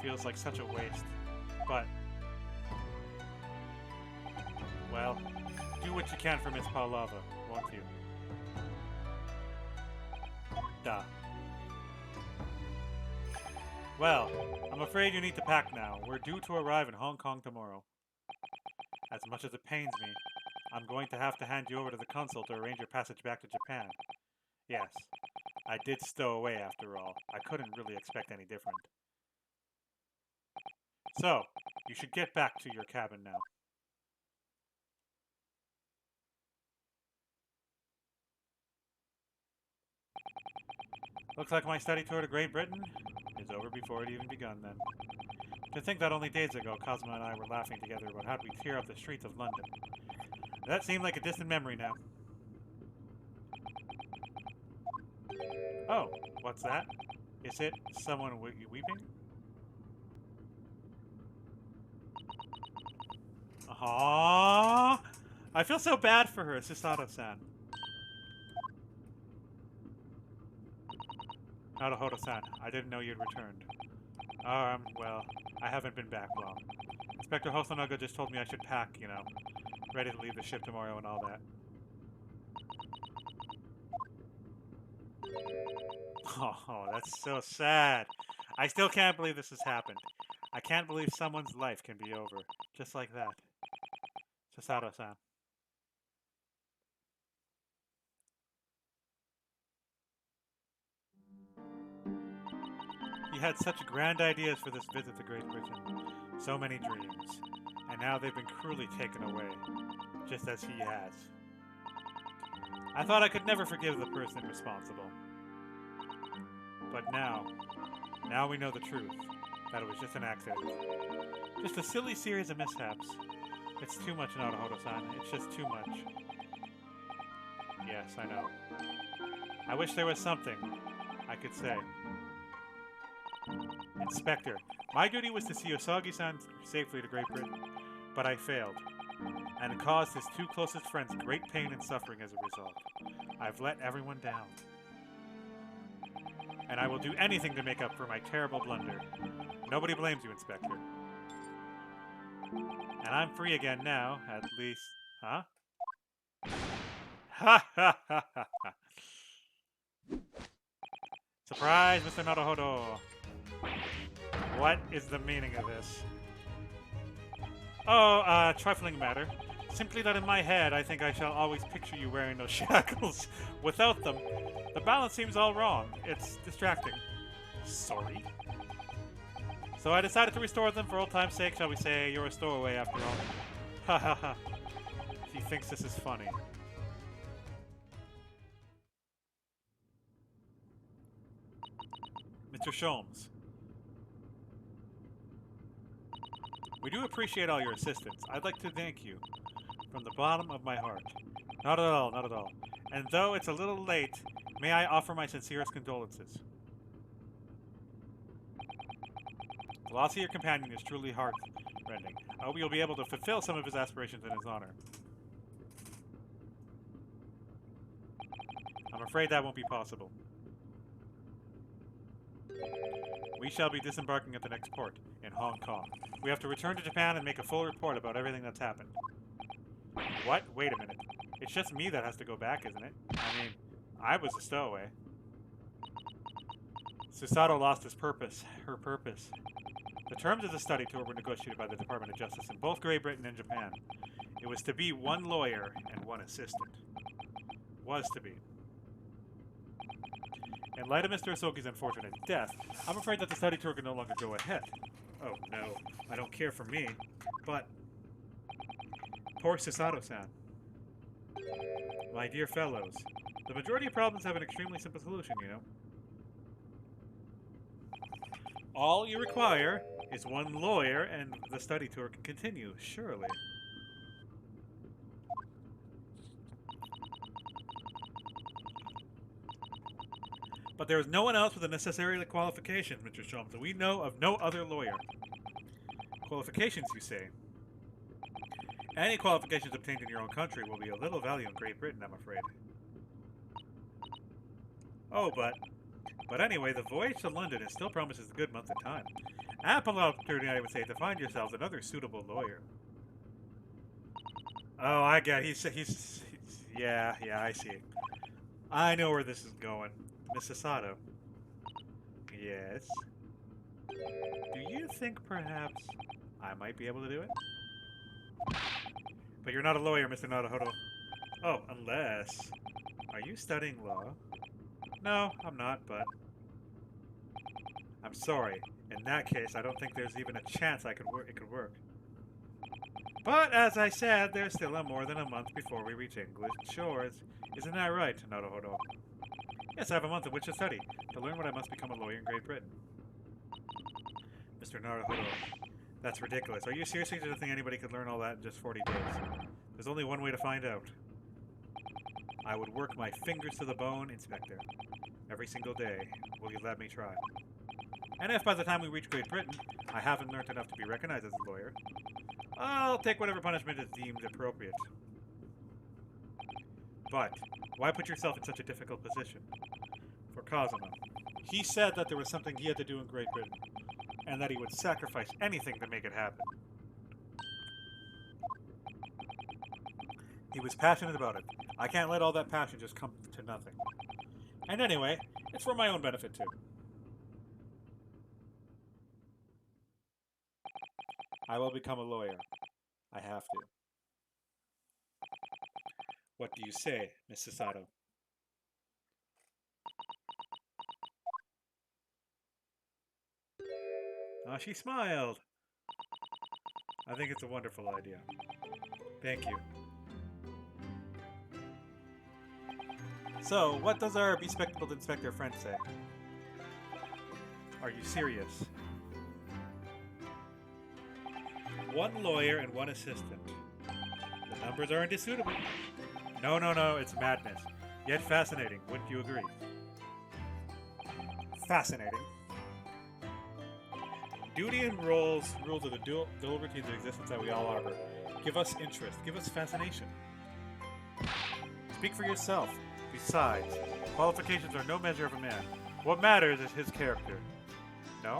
feels like such a waste, but... well, do what you can for Miss Pavlova, won't you? Duh. Well, I'm afraid you need to pack now. We're due to arrive in Hong Kong tomorrow. As much as it pains me, I'm going to have to hand you over to the consul to arrange your passage back to Japan. Yes, I did stow away after all. I couldn't really expect any different. So, you should get back to your cabin now. Looks like my study tour to Great Britain is over before it even begun, then. To think that only days ago, Cosmo and I were laughing together about how we'd tear up the streets of London. That seemed like a distant memory now. Oh, what's that? Is it someone weeping? Aww! I feel so bad for her, Susato-san. Naruhodo-san, I didn't know you'd returned. Well, I haven't been back long. Inspector Hosonaga just told me I should pack, you know, ready to leave the ship tomorrow and all that. Oh, that's so sad. I still can't believe this has happened. I can't believe someone's life can be over, just like that. Susato-san. He had such grand ideas for this visit to Great Britain, so many dreams, and now they've been cruelly taken away, just as he has. I thought I could never forgive the person responsible. But now we know the truth, that it was just an accident. Just a silly series of mishaps. It's too much, Naruhodo-san. It's just too much. Yes, I know. I wish there was something I could say. Inspector, my duty was to see Usagi-san safely to Great Britain, but I failed, and caused his two closest friends great pain and suffering as a result. I've let everyone down. And I will do anything to make up for my terrible blunder. Nobody blames you, Inspector. And I'm free again now, at least. Huh? Ha ha ha ha ha. Surprise, Mr. Naruhodo! What is the meaning of this? Oh, trifling matter. Simply that in my head, I think I shall always picture you wearing those shackles. Without them, the balance seems all wrong. It's distracting. Sorry. So I decided to restore them for old time's sake, shall we say. You're a stowaway after all. Ha ha ha. He thinks this is funny. Mr. Sholmes. We do appreciate all your assistance. I'd like to thank you from the bottom of my heart. Not at all, not at all. And though it's a little late, may I offer my sincerest condolences. The loss of your companion is truly heart-rending. I hope you'll be able to fulfill some of his aspirations in his honor. I'm afraid that won't be possible. We shall be disembarking at the next port, in Hong Kong. We have to return to Japan and make a full report about everything that's happened. What? Wait a minute. It's just me that has to go back, isn't it? I mean, I was a stowaway. Susato lost his purpose. Her purpose. The terms of the study tour were negotiated by the Department of Justice in both Great Britain and Japan. It was to be one lawyer and one assistant. Was to be. In light of Mr. Asoki's unfortunate death, I'm afraid that the study tour can no longer go ahead. Oh no, I don't care for me, but... Poor Susato-san. My dear fellows, the majority of problems have an extremely simple solution, you know. All you require is one lawyer and the study tour can continue, surely. But there is no one else with the necessary qualifications, Mr. Sholmes, and we know of no other lawyer. Qualifications, you say? Any qualifications obtained in your own country will be of little value in Great Britain, I'm afraid. Oh, but anyway, the voyage to London still promises a good month of time. Ample opportunity, I would say, to find yourselves another suitable lawyer. Oh, I get it. He's yeah, I see. I know where this is going. Miss Sato. Yes? Do you think perhaps I might be able to do it? But you're not a lawyer, Mr. Naruhodo. Oh, unless... Are you studying law? No, I'm not, but... I'm sorry. In that case, I don't think there's even a chance it could work. But, as I said, there's still more than a month before we reach English shores. Isn't that right, Naruhodo? Yes, I have a month in which to study, to learn what I must become a lawyer in Great Britain. Mr. Naruhodo, that's ridiculous. Are you seriously think anybody could learn all that in just 40 days? There's only one way to find out. I would work my fingers to the bone, Inspector. Every single day. Will you let me try? And if by the time we reach Great Britain, I haven't learned enough to be recognized as a lawyer, I'll take whatever punishment is deemed appropriate. But, why put yourself in such a difficult position? For Kazuma. He said that there was something he had to do in Great Britain, and that he would sacrifice anything to make it happen. He was passionate about it. I can't let all that passion just come to nothing. And anyway, it's for my own benefit too. I will become a lawyer. I have to. What do you say, Miss Sato? Ah, she smiled. I think it's a wonderful idea. Thank you. So, what does our bespectacled inspector friend say? Are you serious? One lawyer and one assistant. The numbers are indisputable. No, it's madness. Yet fascinating, wouldn't you agree? Fascinating. Duty and rules are the dual routines of existence that we all harbor. Give us interest. Give us fascination. Speak for yourself. Besides, qualifications are no measure of a man. What matters is his character. No?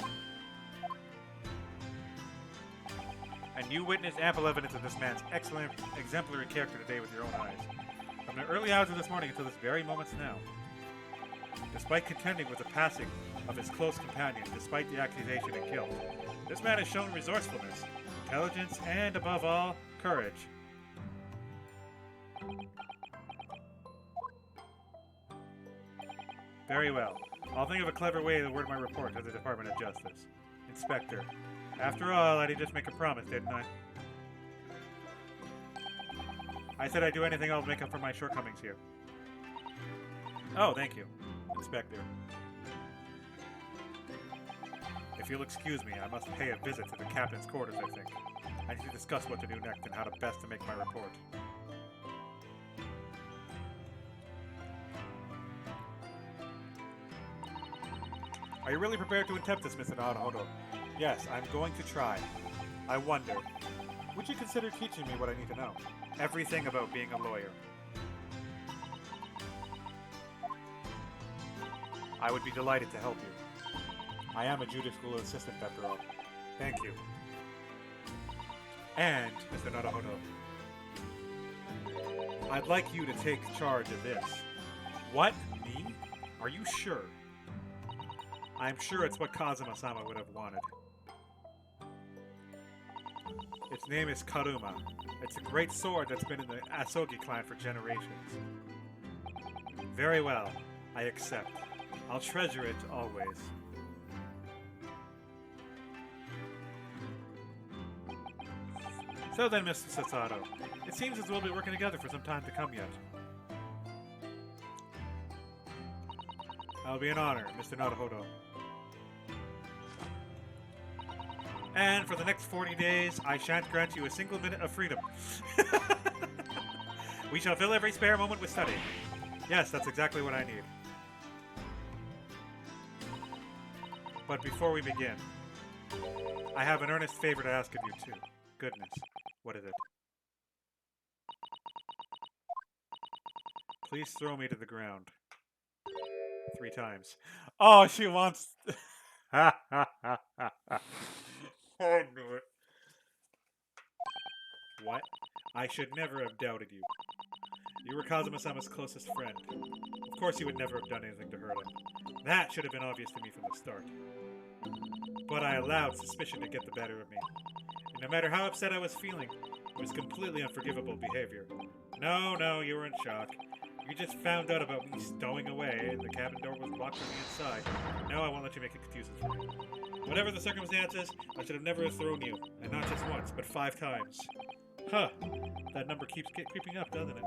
And you witnessed ample evidence of this man's excellent, exemplary character today with your own eyes. From the early hours of this morning until this very moment now. Despite contending with the passing of his close companion, despite the accusation and guilt, this man has shown resourcefulness, intelligence, and, above all, courage. Very well. I'll think of a clever way to word my report to the Department of Justice. Inspector. After all, I did just make a promise, didn't I? I said I'd do anything else to make up for my shortcomings here. Oh, thank you, Inspector. If you'll excuse me, I must pay a visit to the captain's quarters, I think. I need to discuss what to do next and how to best to make my report. Are you really prepared to attempt this, Mr. Naruhodo? Yes, I'm going to try. I wonder, would you consider teaching me what I need to know? Everything about being a lawyer. I would be delighted to help you. I am a Judas School assistant, after all. Thank you. And, Mr. Naruhodo, I'd like you to take charge of this. What? Me? Are you sure? I'm sure it's what Kazuma-sama would have wanted. Its name is Karuma. It's a great sword that's been in the Asogi clan for generations. Very well. I accept. I'll treasure it always. So then, Mr. Sasato, it seems as we'll be working together for some time to come yet. That'll be an honor, Mr. Naruhodo. And for the next 40 days, I shan't grant you a single minute of freedom. We shall fill every spare moment with study. Yes, that's exactly what I need. But before we begin, I have an earnest favor to ask of you, too. Goodness, what is it? Please throw me to the ground. 3 times. Oh, she wants... Ha ha ha ha ha. I knew it. What? I should never have doubted you. You were Kazuma-sama's closest friend. Of course you would never have done anything to hurt him. That should have been obvious to me from the start. But I allowed suspicion to get the better of me. And no matter how upset I was feeling, it was completely unforgivable behavior. No, you were in shock. You just found out about me stowing away and the cabin door was locked from the inside. No, I won't let you make excuses for me. Whatever the circumstances, I should have never thrown you. And not just once, but 5 times. Huh. That number keeps creeping up, doesn't it?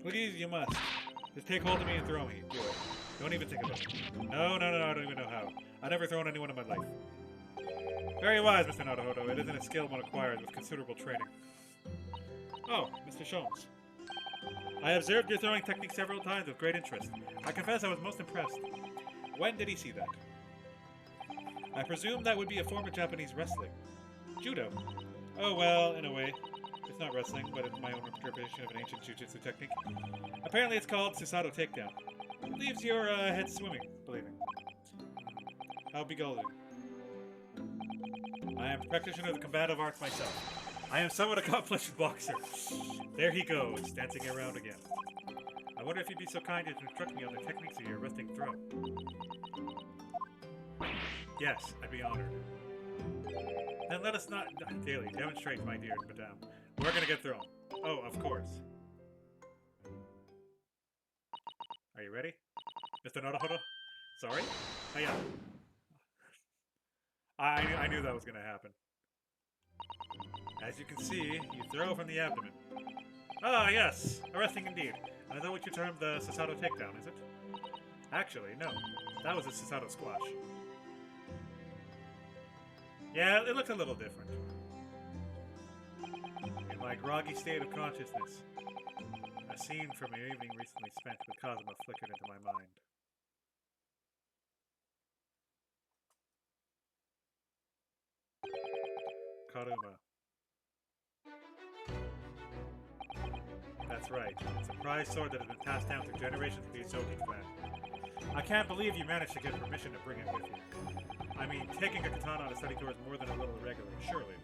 Please, you must. Just take hold of me and throw me. Do it. Don't even think about it. No, I don't even know how. I've never thrown anyone in my life. Very wise, Mr. Naruhodo. It isn't a skill one acquires with considerable training. Oh, Mr. Sholmes. I observed your throwing technique several times with great interest. I confess I was most impressed. When did he see that? I presume that would be a form of Japanese wrestling. Judo. Oh well, in a way. It's not wrestling, but it's my own interpretation of an ancient jujitsu technique. Apparently it's called Susato Takedown. It leaves your head swimming, believing. How beguiling. I am a practitioner of the combative arts myself. I am somewhat accomplished boxer. There he goes, dancing around again. I wonder if you'd be so kind as to instruct me on the techniques of your wrestling throw. Yes, I'd be honored. Then let us not daily demonstrate, my dear madame. We're gonna get thrown. Oh, of course. Are you ready? Mr. Naruhodo? Sorry? Oh, yeah. I knew that was gonna happen. As you can see, you throw from the abdomen. Ah, yes! Arresting indeed. And is that what you termed the Susato takedown, is it? Actually, no. That was a Susato squash. Yeah, it looked a little different. In my groggy state of consciousness, I A scene from an evening recently spent with Cosmo flickered into my mind. Karuma. That's right. It's a prized sword that has been passed down through generations of the Isogi clan. I can't believe you managed to get permission to bring it with you. I mean, taking a katana on a study tour is more than a little irregular, surely.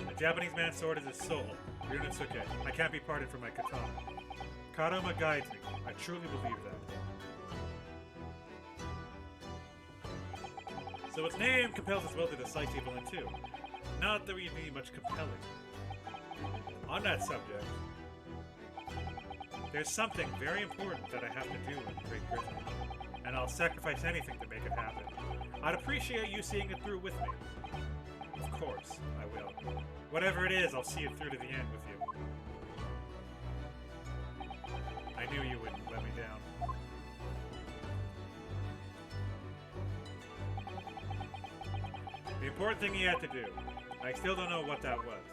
A Japanese man's sword is his soul. Ryunosuke. I can't be parted from my katana. Karuma guides me. I truly believe that. So its name compels its will to slice evil in two. Not that we need much compelling. On that subject, there's something very important that I have to do in Great Britain, and I'll sacrifice anything to make it happen. I'd appreciate you seeing it through with me. Of course, I will. Whatever it is, I'll see it through to the end with you. I knew you wouldn't let me down. The important thing he had to do. I still don't know what that was.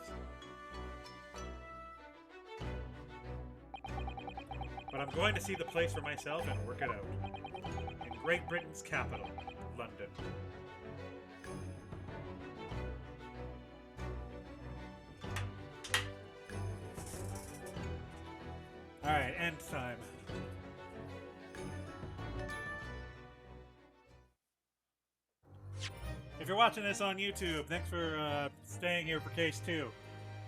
But I'm going to see the place for myself and work it out. In Great Britain's capital, London. Alright, end time. If you're watching this on YouTube, thanks for staying here for Case 2.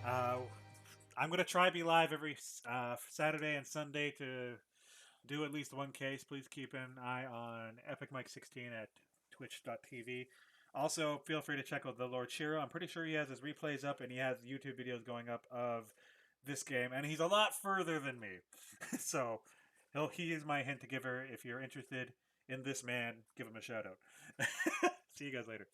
I'm going to try to be live every Saturday and Sunday to do at least one case. Please keep an eye on Epic Mike 16 at twitch.tv. Also, feel free to check out the Lord Shiro. I'm pretty sure he has his replays up and he has YouTube videos going up of this game. And he's a lot further than me. So, he is my hint to giver. If you're interested in this man, give him a shout out. See you guys later.